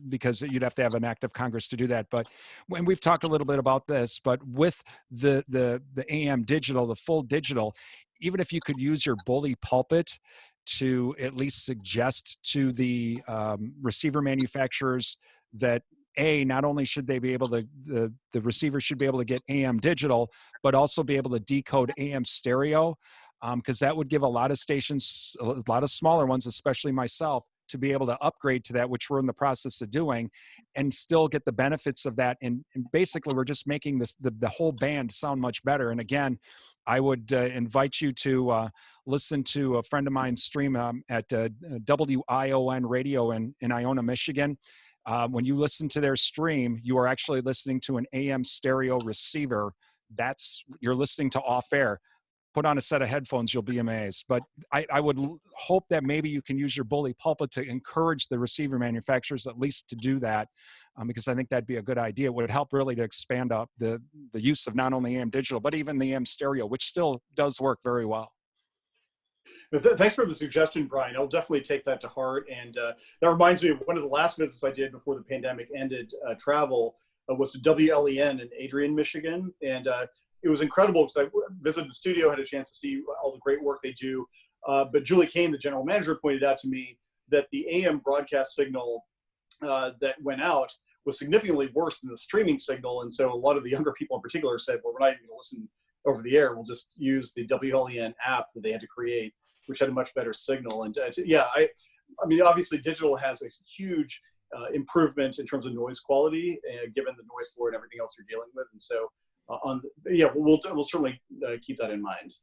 because you'd have to have an act of Congress to do that. But when we've talked a little bit about this, but with the AM digital, the full digital, even if you could use your bully pulpit to at least suggest to the receiver manufacturers that not only should they be able to, the receiver should be able to get AM digital, but also be able to decode AM stereo, because that would give a lot of stations, a lot of smaller ones, especially myself, to be able to upgrade to that, which we're in the process of doing, and still get the benefits of that. And basically, we're just making the whole band sound much better. And again, I would invite you to listen to a friend of mine's stream at WION Radio in Iona, Michigan. When you listen to their stream, you are actually listening to an AM stereo receiver. You're listening to off air. Put on a set of headphones, you'll be amazed. But I would hope that maybe you can use your bully pulpit to encourage the receiver manufacturers at least to do that, because I think that'd be a good idea. It would help really to expand up the use of not only AM digital, but even the AM stereo, which still does work very well. Thanks for the suggestion, Brian. I'll definitely take that to heart. And that reminds me of one of the last visits I did before the pandemic ended, travel. was to WLEN in Adrian, Michigan. And it was incredible because I visited the studio, had a chance to see all the great work they do. But Julie Kane, the general manager, pointed out to me that the AM broadcast signal that went out was significantly worse than the streaming signal. And so a lot of the younger people in particular said, well, we're not even going to listen over the air. We'll just use the WLEN app that they had to create, which had a much better signal. And yeah, I mean, obviously digital has a huge improvement in terms of noise quality, given the noise floor and everything else you're dealing with. And so we'll certainly keep that in mind.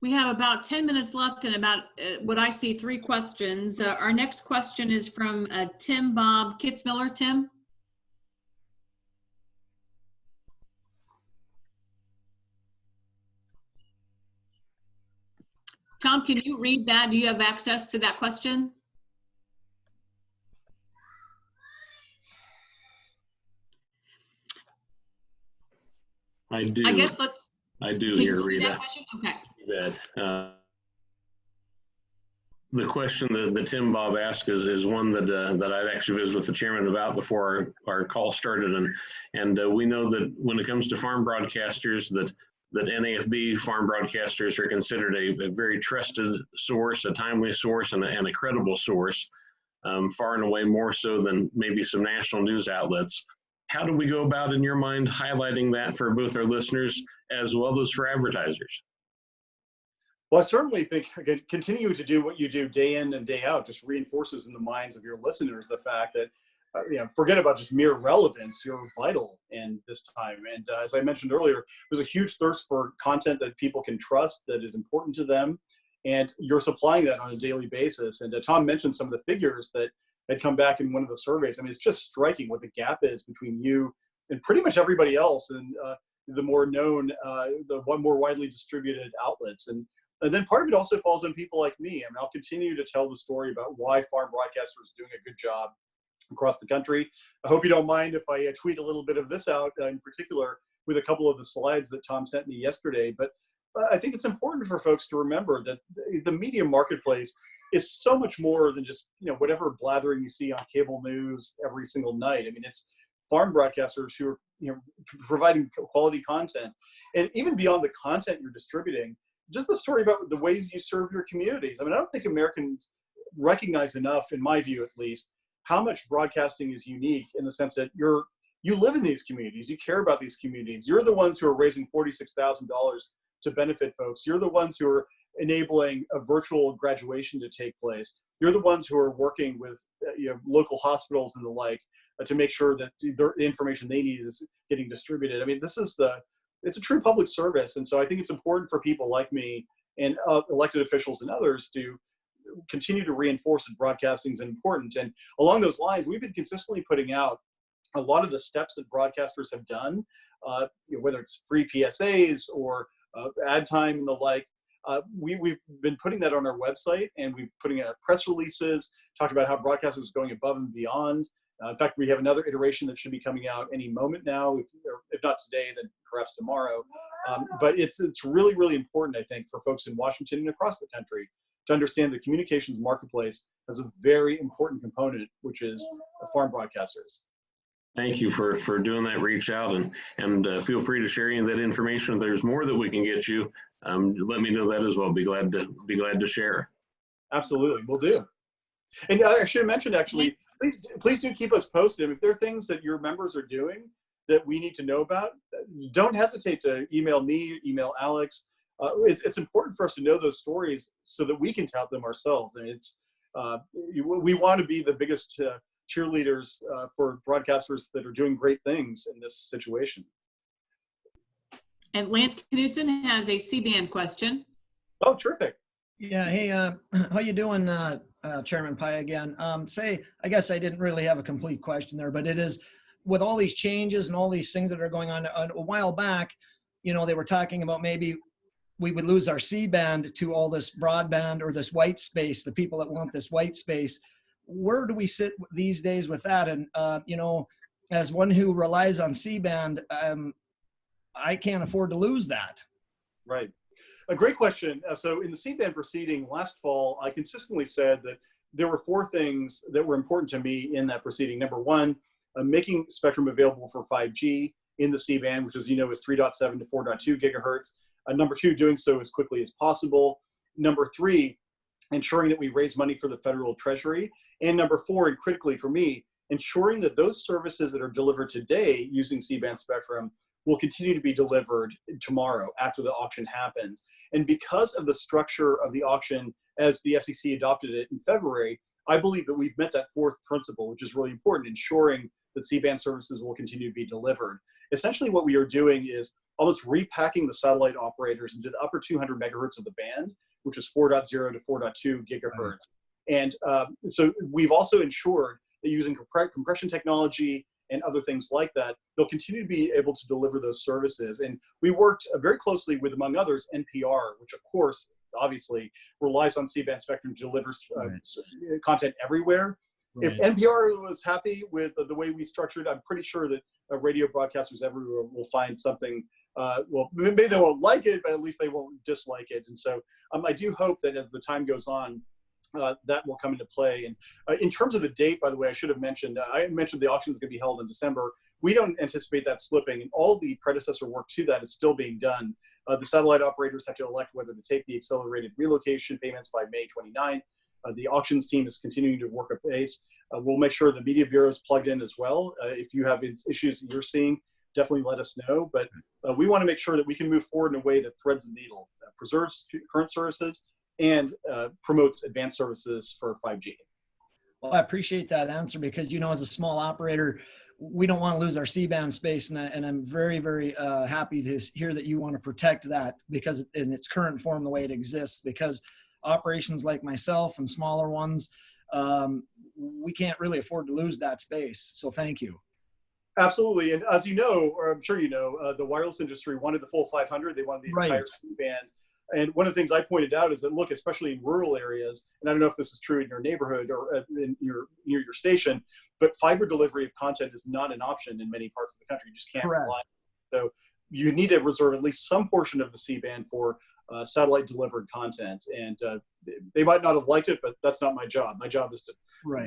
We have about 10 minutes left and about what I see 3 questions. Our next question is from Tim Bob Kitzmiller. Tim? Tom, can you read that? Do you have access to that question? I do. I guess let's. I do Can here, you read Rita. that question? Okay. You bet. The question that Tim Bob asked is one that I'd actually visited with the chairman about before our call started, and we know that when it comes to farm broadcasters, that NAFB farm broadcasters are considered a very trusted source, a timely source, and a credible source, far and away more so than maybe some national news outlets. How do we go about, in your mind, highlighting that for both our listeners as well as for advertisers? Well, I certainly think, again, continuing to do what you do day in and day out just reinforces in the minds of your listeners the fact that, forget about just mere relevance, you're vital in this time. And as I mentioned earlier, there's a huge thirst for content that people can trust, that is important to them, and you're supplying that on a daily basis. And Tom mentioned some of the figures that had come back in one of the surveys. I mean, it's just striking what the gap is between you and pretty much everybody else, and the more known, the more widely distributed outlets. And then part of it also falls on people like me. I mean, I'll continue to tell the story about why farm broadcasters are doing a good job across the country. I hope you don't mind if I tweet a little bit of this out in particular with a couple of the slides that Tom sent me yesterday. But I think it's important for folks to remember that the media marketplace is so much more than just, whatever blathering you see on cable news every single night. I mean, it's farm broadcasters who are, providing quality content. And even beyond the content you're distributing, just the story about the ways you serve your communities. I mean, I don't think Americans recognize enough, in my view at least, how much broadcasting is unique in the sense that you live in these communities, you care about these communities. You're the ones who are raising $46,000 to benefit folks. You're the ones who are enabling a virtual graduation to take place. You're the ones who are working with local hospitals and the like to make sure that the information they need is getting distributed. I mean, it's a true public service. And so I think it's important for people like me and elected officials and others to continue to reinforce that broadcasting is important. And along those lines, we've been consistently putting out a lot of the steps that broadcasters have done, whether it's free PSAs or ad time and the like. We've been putting that on our website, and we've putting out press releases, talked about how broadcasters are going above and beyond. In fact, we have another iteration that should be coming out any moment now, if not today, then perhaps tomorrow. But it's really, really important, I think, for folks in Washington and across the country to understand the communications marketplace has a very important component, which is farm broadcasters. Thank you for doing that reach out, and feel free to share any of that information. If there's more that we can get you, let me know that as well. Be glad to share. Absolutely, we'll do. And I should have mentioned, actually, please do keep us posted. If there are things that your members are doing that we need to know about, don't hesitate to email me, email Alex. It's important for us to know those stories so that we can tout them ourselves. And we want to be the biggest cheerleaders for broadcasters that are doing great things in this situation. And Lance Knudsen has a C-band question. Oh, terrific. Yeah, hey, how you doing, Chairman Pai again? I guess I didn't really have a complete question there, but it is, with all these changes and all these things that are going on, a while back, they were talking about maybe we would lose our C-band to all this broadband or this white space, the people that want this white space. Where do we sit these days with that? And, as one who relies on C-band, I can't afford to lose that. Right. A great question. So in the C-band proceeding last fall, I consistently said that there were 4 things that were important to me in that proceeding. Number one, making spectrum available for 5G in the C-band, which, as you know, is 3.7 to 4.2 gigahertz. Number two, doing so as quickly as possible. Number three, ensuring that we raise money for the federal treasury. And number four, and critically for me, ensuring that those services that are delivered today using C-band spectrum will continue to be delivered tomorrow after the auction happens. And because of the structure of the auction as the FCC adopted it in February, I believe that we've met that fourth principle, which is really important, ensuring that C-band services will continue to be delivered. Essentially what we are doing is almost repacking the satellite operators into the upper 200 megahertz of the band, which is 4.0 to 4.2 gigahertz. And so we've also ensured that using compression technology and other things like that, they'll continue to be able to deliver those services. And we worked very closely with, among others, NPR, which of course, obviously, relies on C-band spectrum to deliver content everywhere. Right. If NPR was happy with the way we structured, I'm pretty sure that radio broadcasters everywhere will find something, well, maybe they won't like it, but at least they won't dislike it. And so I do hope that as the time goes on, that will come into play. And in terms of the date, by the way, I mentioned the auction is going to be held in December. We don't anticipate that slipping, and all the predecessor work to that is still being done. The satellite operators have to elect whether to take the accelerated relocation payments by May 29th. The auctions team is continuing to work at pace. We'll make sure the media bureau is plugged in as well. If you have issues that you're seeing, definitely let us know. But we want to make sure that we can move forward in a way that threads the needle, preserves current services, and promotes advanced services for 5G. Well, I appreciate that answer because, you know, as a small operator, we don't want to lose our C-band space. And I'm very, very happy to hear that you want to protect that because in its current form, the way it exists, because operations like myself and smaller ones, we can't really afford to lose that space. So thank you. Absolutely. And as you know, or I'm sure you know, the wireless industry wanted the full 500. They wanted the entire C-band. And one of the things I pointed out is that, look, especially in rural areas, and I don't know if this is true in your neighborhood or near your station, but fiber delivery of content is not an option in many parts of the country. You just can't rely. So you need to reserve at least some portion of the C-band for satellite delivered content. And they might not have liked it, but that's not my job. My job is to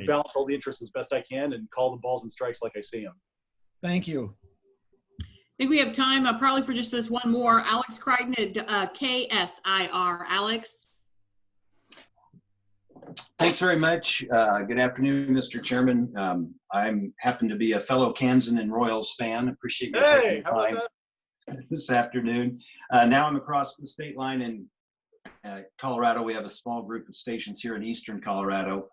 balance all the interests as best I can and call the balls and strikes like I see them. Thank you. I think we have time probably for just this one more. Alex Crichton at KSIR. Alex. Thanks very much. Good afternoon, Mr. Chairman. I happen to be a fellow Kansan and Royals fan. Appreciate you taking the time this afternoon. Now I'm across the state line in Colorado. We have a small group of stations here in eastern Colorado.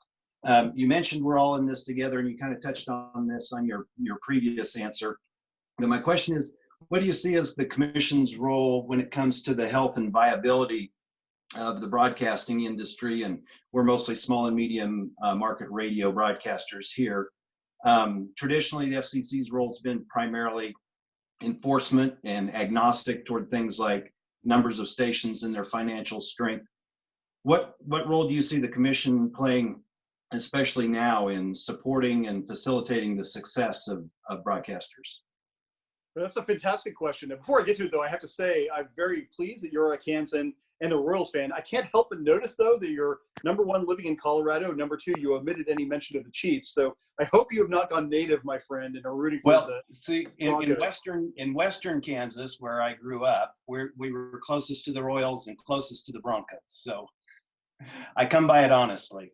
You mentioned we're all in this together, and you kind of touched on this on your previous answer. But my question is, what do you see as the Commission's role when it comes to the health and viability of the broadcasting industry? And we're mostly small and medium market radio broadcasters here. Traditionally, the FCC's role has been primarily enforcement and agnostic toward things like numbers of stations and their financial strength. What role do you see the Commission playing, especially now, in supporting and facilitating the success of broadcasters? That's a fantastic question. And before I get to it, though, I have to say I'm very pleased that you're a Kansan and a Royals fan. I can't help but notice, though, that you're number one living in Colorado. Number two, you omitted any mention of the Chiefs. So I hope you have not gone native, my friend, and are rooting for the. See, in western Kansas, where I grew up, we were closest to the Royals and closest to the Broncos. So I come by it honestly.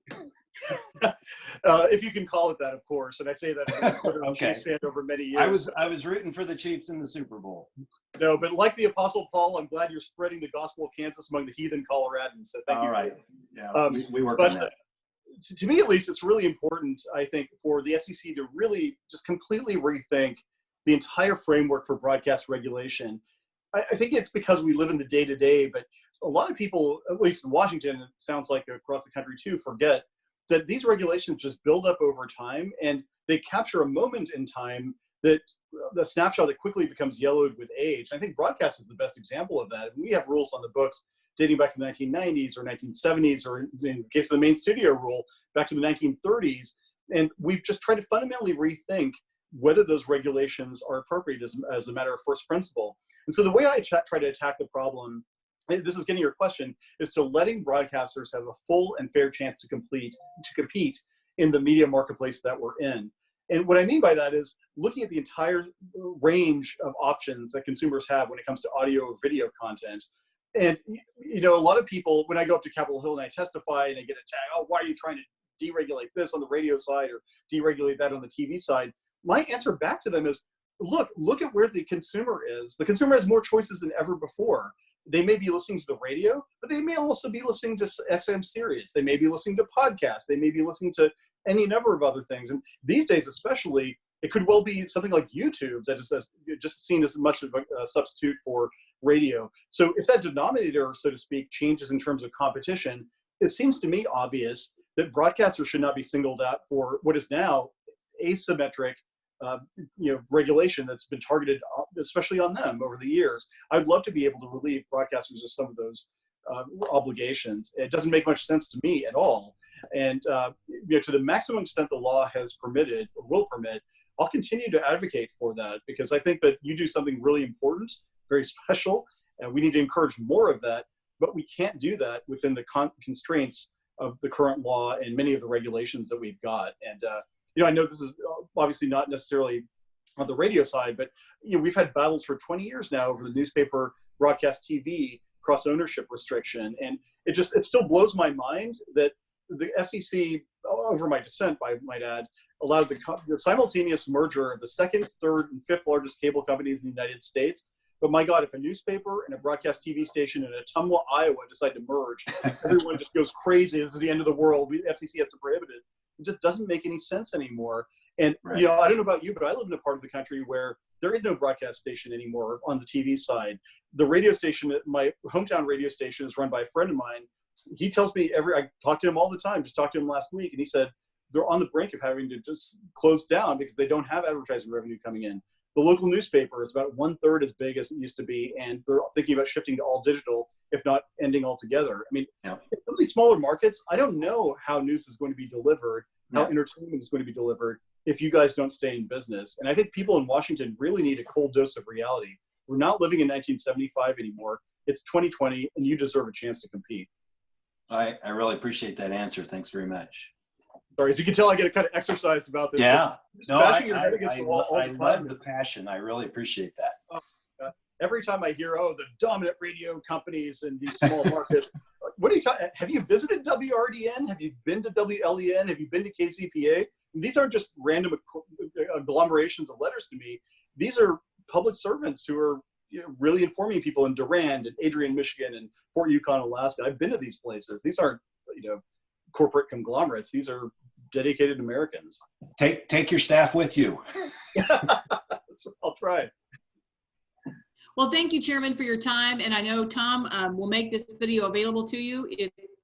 If you can call it that, of course, and I say that as a Chiefs fan over many years. I was rooting for the Chiefs in the Super Bowl. No, but like the Apostle Paul, I'm glad you're spreading the gospel of Kansas among the heathen Coloradans. So thank you. All right, yeah, we work on that. To me, at least, it's really important, I think, for the FCC to really just completely rethink the entire framework for broadcast regulation. I think it's because we live in the day-to-day, but a lot of people, at least in Washington, it sounds like across the country too, forget that these regulations just build up over time, and they capture a moment in time that the snapshot that quickly becomes yellowed with age. I think broadcast is the best example of that. We have rules on the books dating back to the 1990s or 1970s, or in the case of the main studio rule, back to the 1930s. And we've just tried to fundamentally rethink whether those regulations are appropriate as a matter of first principle. And so the way I try to attack the problem, this is getting your question, is to letting broadcasters have a full and fair chance to compete in the media marketplace that we're in. And what I mean by that is looking at the entire range of options that consumers have when it comes to audio or video content. And, you know, a lot of people, when I go up to Capitol Hill and I testify and I get attacked, oh, why are you trying to deregulate this on the radio side or deregulate that on the TV side? My answer back to them is, look at where the consumer is. The consumer has more choices than ever before. They may be listening to the radio, but they may also be listening to SM series. They may be listening to podcasts. They may be listening to any number of other things. And these days, especially, it could well be something like YouTube that is just seen as much of a substitute for radio. So if that denominator, so to speak, changes in terms of competition, it seems to me obvious that broadcasters should not be singled out for what is now asymmetric regulation that's been targeted especially on them over the years. I'd love to be able to relieve broadcasters of some of those obligations. It doesn't make much sense to me at all. And to the maximum extent the law has permitted or will permit, I'll continue to advocate for that, because I think that you do something really important, very special, and we need to encourage more of that. But we can't do that within the constraints of the current law and many of the regulations that we've got. And I know this is obviously not necessarily on the radio side, but we've had battles for 20 years now over the newspaper, broadcast TV, cross ownership restriction, and it still blows my mind that the FCC, over my dissent, I might add, allowed the simultaneous merger of the second, third, and fifth largest cable companies in the United States. But my God, if a newspaper and a broadcast TV station in Ottumwa, Iowa decide to merge, everyone just goes crazy. This is the end of the world. The FCC has to prohibit it. It just doesn't make any sense anymore. And, I don't know about you, but I live in a part of the country where there is no broadcast station anymore on the TV side. The radio station, my hometown radio station, is run by a friend of mine. He tells me I talk to him all the time, just talked to him last week, and he said they're on the brink of having to just close down because they don't have advertising revenue coming in. The local newspaper is about 1/3 as big as it used to be, and they're thinking about shifting to all digital, if not ending altogether. I mean, in some of these smaller markets, I don't know how news is going to be delivered, how entertainment is going to be delivered if you guys don't stay in business. And I think people in Washington really need a cold dose of reality. We're not living in 1975 anymore. It's 2020, and you deserve a chance to compete. I really appreciate that answer. Thanks very much. Sorry, as you can tell, I get kind of exercised about this. Yeah, no, I love the passion. I really appreciate that. Every time I hear, the dominant radio companies in these small markets, what are you talking? Have you visited WRDN? Have you been to WLEN? Have you been to KCPA? These aren't just random agglomerations of letters to me. These are public servants who are really informing people in Durand and Adrian, Michigan, and Fort Yukon, Alaska. I've been to these places. These aren't corporate conglomerates. These are dedicated Americans. Take your staff with you. I'll try. Well, thank you, Chairman, for your time. And I know Tom will make this video available to you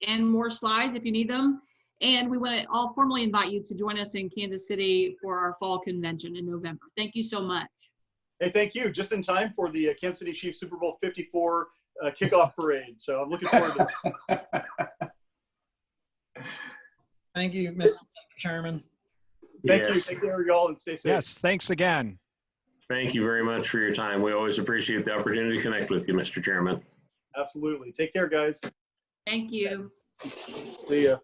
and more slides if you need them. And we want to all formally invite you to join us in Kansas City for our fall convention in November. Thank you so much. Hey, thank you. Just in time for the Kansas City Chiefs Super Bowl 54 kickoff parade. So I'm looking forward to this. Thank you, Mr. Chairman. Thank you. Take care, y'all, and stay safe. Yes, thanks again. Thank you very much for your time. We always appreciate the opportunity to connect with you, Mr. Chairman. Absolutely. Take care, guys. Thank you. See ya.